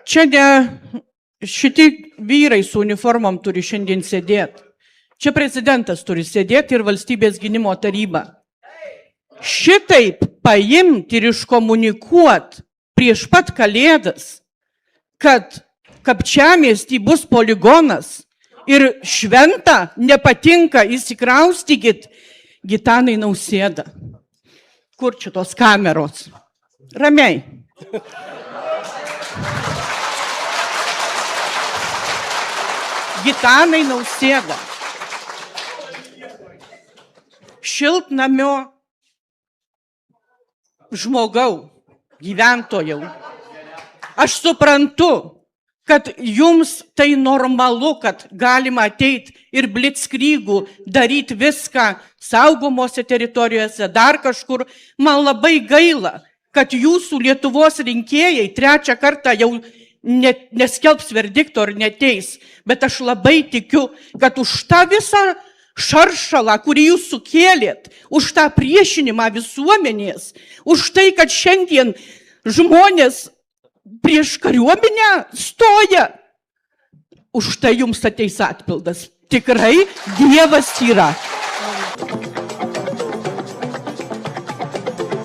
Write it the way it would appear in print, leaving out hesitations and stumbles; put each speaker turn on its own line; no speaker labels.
Čia ne šitie vyrai su uniformom turi šiandien sėdėti. Čia prezidentas turi sėdėti ir valstybės gynimo taryba. Šitaip paimti ir iškomunikuoti prieš pat Kalėdas, kad Kapčiamiesty bus poligonas ir šventa, nepatinka, įsikraustykit Gitanai Nausėda. Kur čia tos kameros? Ramiai. Gitanai Nausėda. Šiltnamio žmogau, gyventojau. Aš suprantu, kad jums tai normalu, kad galima ateiti ir blitzkrygų, daryti viską saugomose teritorijose, dar kažkur. Man labai gaila, kad jūsų Lietuvos rinkėjai trečią kartą jau neskelbs verdikto ir neteis. Bet aš labai tikiu, kad už tą visą šaršalą, kurį jūs sukėlėt, už tą priešinimą visuomenės, už tai, kad šiandien žmonės prieš kariuomenę stoja, už tai jums ateis atpildas. Tikrai Dievas yra.